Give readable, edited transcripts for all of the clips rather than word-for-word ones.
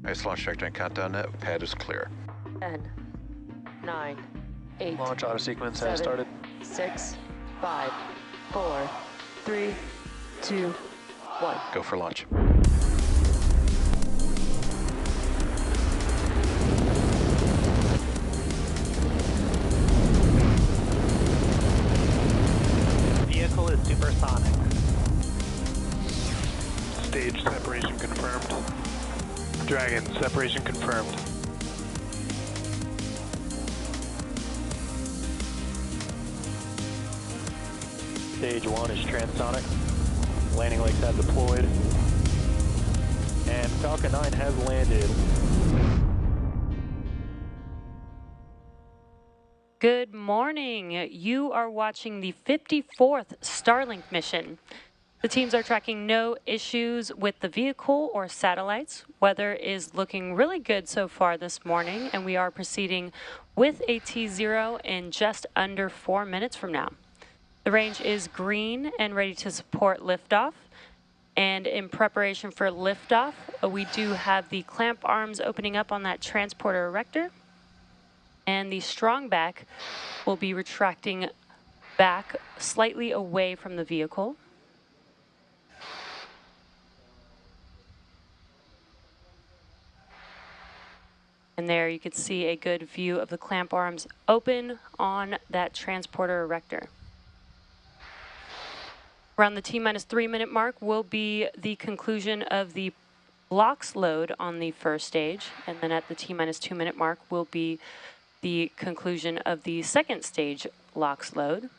Nice launch trajectory and countdown net. Pad is clear. 10, 9, 8, Launch auto sequence has 7, started. 6, 5, 4, 3, 2, 1. Go for launch. Vehicle is supersonic. Stage separation confirmed. Dragon, separation confirmed. Stage 1 is transonic. Landing legs have deployed. And Falcon 9 has landed. Good morning. You are watching the 54th Starlink mission. The teams are tracking no issues with the vehicle or satellites. Weather is looking really good so far this morning, and we are proceeding with a T0 in just under 4 minutes from now. The range is green and ready to support liftoff. And in preparation for liftoff, we do have the clamp arms opening up on that transporter erector. And the strong back will be retracting back slightly away from the vehicle. And there you can see a good view of the clamp arms open on that transporter erector. Around the T-minus 3 minute mark will be the conclusion of the LOX load on the first stage, and then at the T-minus 2 minute mark will be the conclusion of the second stage LOX load.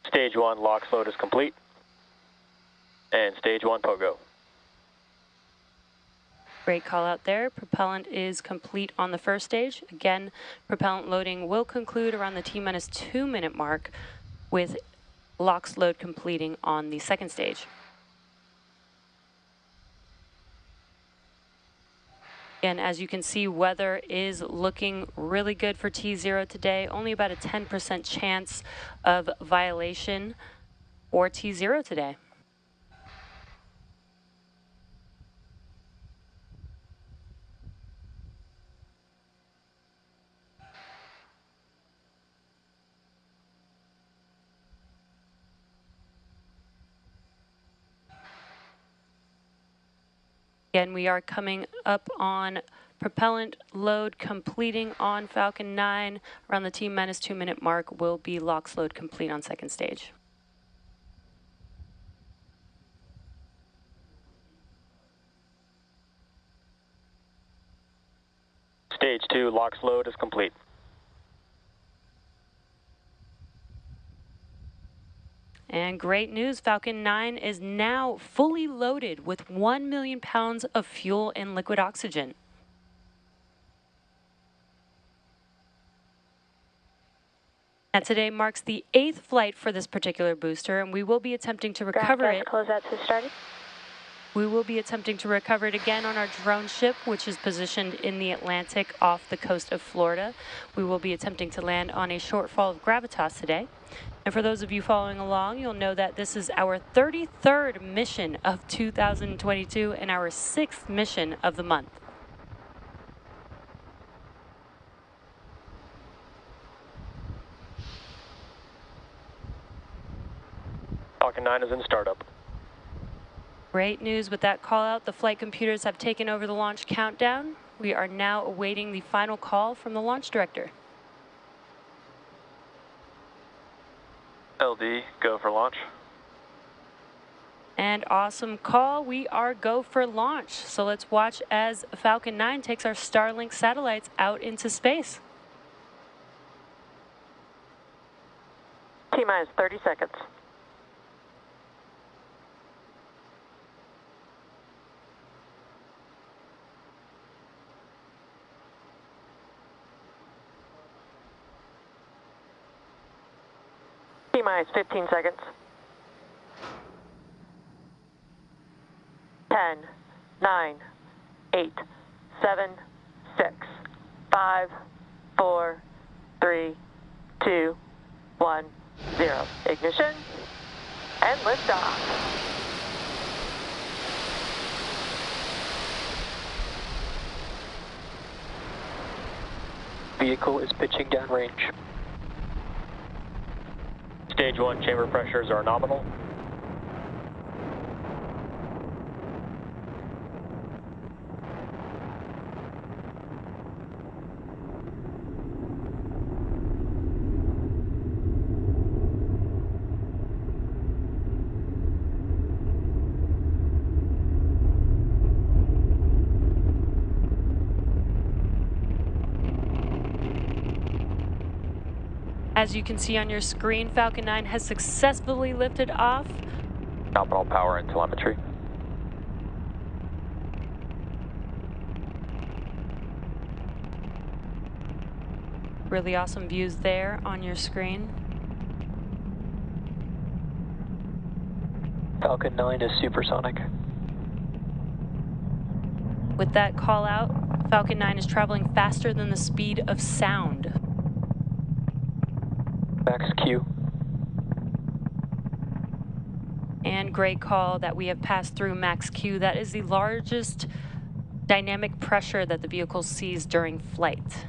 Stage 1 LOX load is complete. And stage 1 POGO. Great call out there. Propellant is complete on the first stage. Again, propellant loading will conclude around the T-minus 2 minute mark with LOX load completing on the second stage. And as you can see, weather is looking really good for T0 today. Only about a 10% chance of violation for T0 today. Again, we are coming up on propellant load completing on Falcon 9. Around the T-minus 2 minute mark will be LOX load complete on second stage. Stage 2 LOX load is complete. And great news, Falcon 9 is now fully loaded with 1 million pounds of fuel and liquid oxygen. Now today marks the 8th flight for this particular booster, and we will be attempting to recover it. Closeout to started. We will be attempting to recover it again on our drone ship, which is positioned in the Atlantic off the coast of Florida. We will be attempting to land on a shortfall of gravitas today. And for those of you following along, you'll know that this is our 33rd mission of 2022 and our 6th mission of the month. Falcon 9 is in startup. Great news with that call out. The flight computers have taken over the launch countdown. We are now awaiting the final call from the launch director. LD, go for launch. And awesome call. We are go for launch. So let's watch as Falcon 9 takes our Starlink satellites out into space. T-minus 30 seconds. T-minus 15 seconds. 10, 9, 8, 7, 6, 5, 4, 3, 2, 1, 0. Ignition. And liftoff. Vehicle is pitching downrange. Stage 1 chamber pressures are nominal. As you can see on your screen, Falcon 9 has successfully lifted off. Nominal power and telemetry. Really awesome views there on your screen. Falcon 9 is supersonic. With that call out, Falcon 9 is traveling faster than the speed of sound. Max Q. And great call that we have passed through max Q. That is the largest dynamic pressure that the vehicle sees during flight.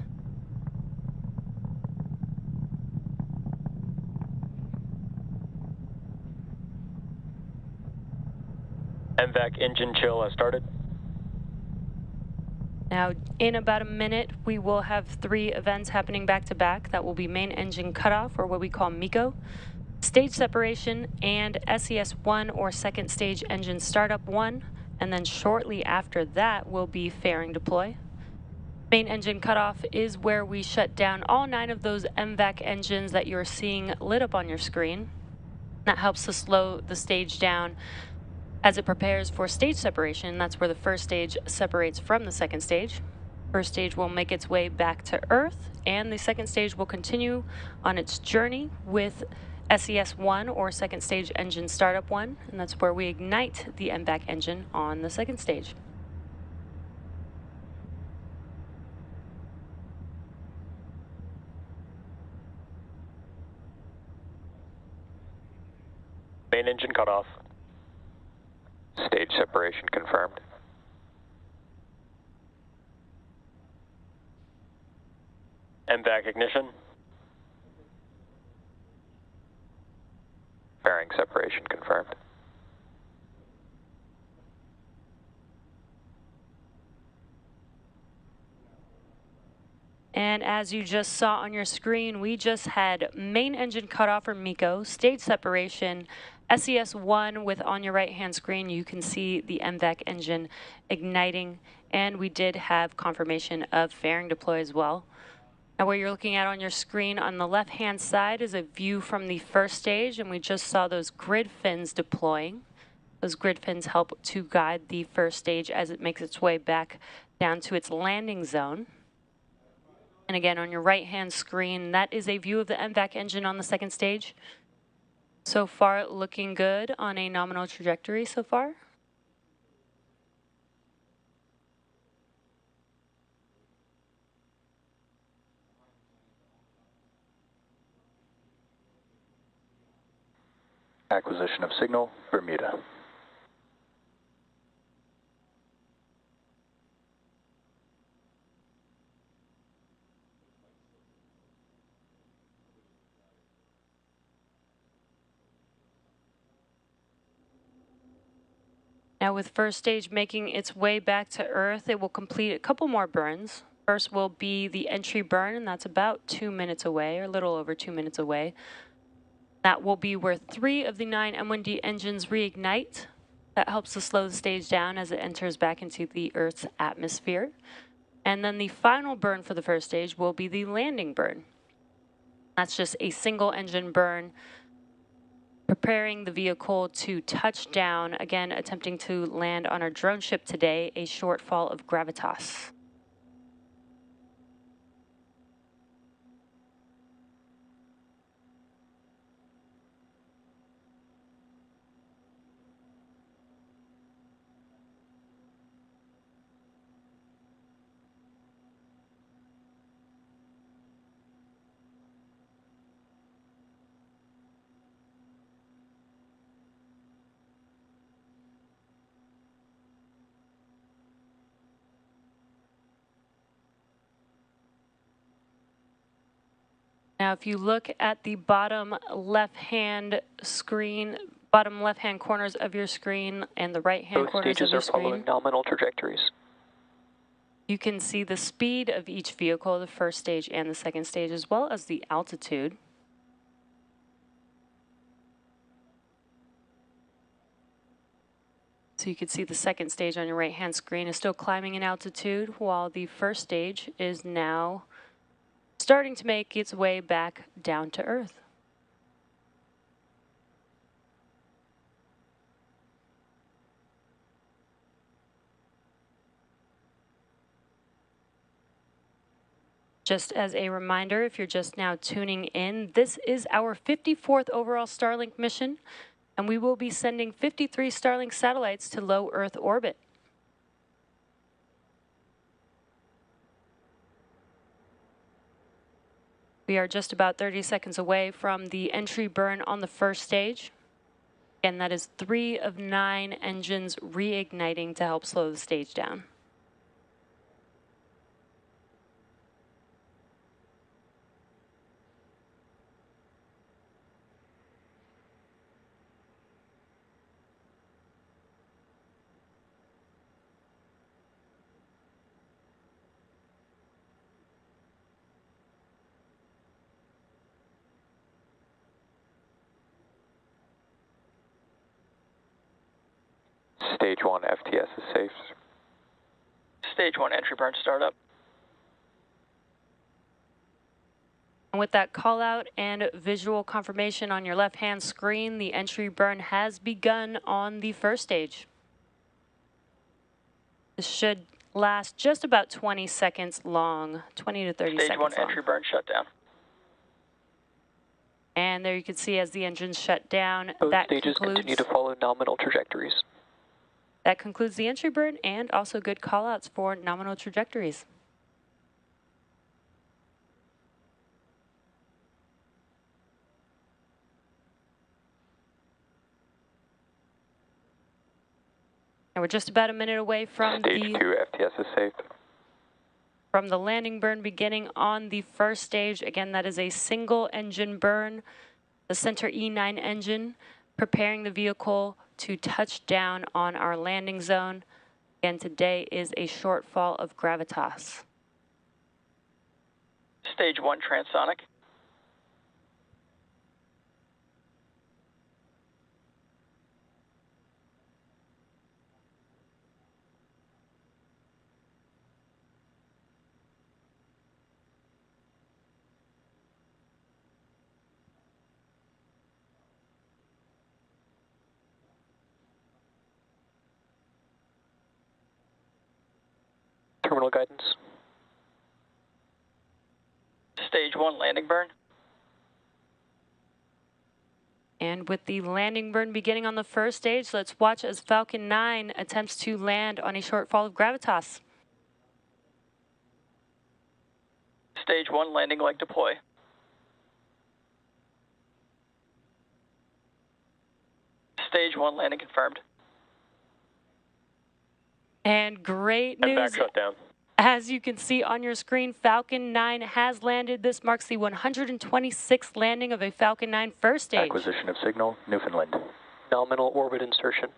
MVAC engine chill has started. Now, in about a minute, we will have 3 events happening back to back. That will be main engine cutoff, or what we call MECO, stage separation, and SES-1, or second stage engine startup 1. And then shortly after that will be fairing deploy. Main engine cutoff is where we shut down all 9 of those MVAC engines that you're seeing lit up on your screen. That helps to slow the stage down as it prepares for stage separation. That's where the first stage separates from the second stage. First stage will make its way back to Earth, and the second stage will continue on its journey with SES-1, or second stage engine startup 1, and that's where we ignite the MVAC engine on the second stage. Main engine cutoff. Stage separation confirmed. MVAC ignition. Fairing separation confirmed. And as you just saw on your screen, we just had main engine cutoff, or MECO, stage separation, SES-1 with, on your right-hand screen, you can see the MVAC engine igniting, and we did have confirmation of fairing deploy as well. Now, what you're looking at on your screen on the left-hand side is a view from the first stage, and we just saw those grid fins deploying. Those grid fins help to guide the first stage as it makes its way back down to its landing zone. And again, on your right-hand screen, that is a view of the MVAC engine on the second stage. So far, looking good on a nominal trajectory so far. Acquisition of signal, Bermuda. Now, with first stage making its way back to Earth, it will complete a couple more burns. First will be the entry burn, and that's about 2 minutes away, or a little over 2 minutes away. That will be where 3 of the 9 M1D engines reignite. That helps to slow the stage down as it enters back into the Earth's atmosphere. And then the final burn for the first stage will be the landing burn. That's just a single engine burn, preparing the vehicle to touch down, again attempting to land on our drone ship today, a shortfall of gravitas. Now, if you look at the bottom left-hand screen, bottom left-hand corners of your screen and the right-hand Both corners of stages your are following screen, nominal trajectories. you can see the speed of each vehicle, the first stage and the second stage, as well as the altitude. So you can see the second stage on your right-hand screen is still climbing in altitude, while the first stage is now starting to make its way back down to Earth. Just as a reminder, if you're just now tuning in, this is our 54th overall Starlink mission, and we will be sending 53 Starlink satellites to low Earth orbit. We are just about 30 seconds away from the entry burn on the first stage. Again, that is 3 of 9 engines reigniting to help slow the stage down. Stage 1 FTS is safe. Stage 1 entry burn startup. And with that call out and visual confirmation on your left-hand screen, the entry burn has begun on the first stage. This should last just about 20 seconds long, 20 to 30 Stage seconds 1 long. entry burn shutdown. And there you can see as the engines shut down, Both that stages continue to follow nominal trajectories. That concludes the entry burn and also good callouts for nominal trajectories. And we're just about a minute away from Stage 2 FTS is safe. from the landing burn beginning on the first stage. Again, that is a single engine burn, the Center E9 engine, preparing the vehicle to touch down on our landing zone. Again, today is a shortfall of gravitas. Stage 1 transonic. Terminal guidance. Stage 1 landing burn. And with the landing burn beginning on the first stage, let's watch as Falcon 9 attempts to land on a shortfall of gravitas. Stage 1 landing leg deploy. Stage 1 landing confirmed. And great And back news. shutdown. As you can see on your screen, Falcon 9 has landed. This marks the 126th landing of a Falcon 9 first stage. Acquisition of signal, Newfoundland. Nominal orbit insertion.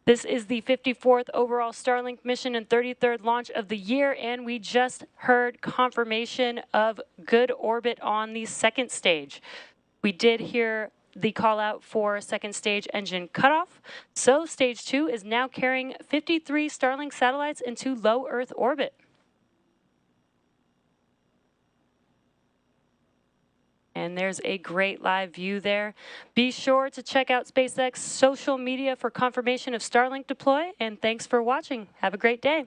This is the 54th overall Starlink mission and 33rd launch of the year, and we just heard confirmation of good orbit on the second stage. We did hear the call out for second stage engine cutoff. So stage 2 is now carrying 53 Starlink satellites into low Earth orbit. And there's a great live view there. Be sure to check out SpaceX social media for confirmation of Starlink deploy, and thanks for watching. Have a great day.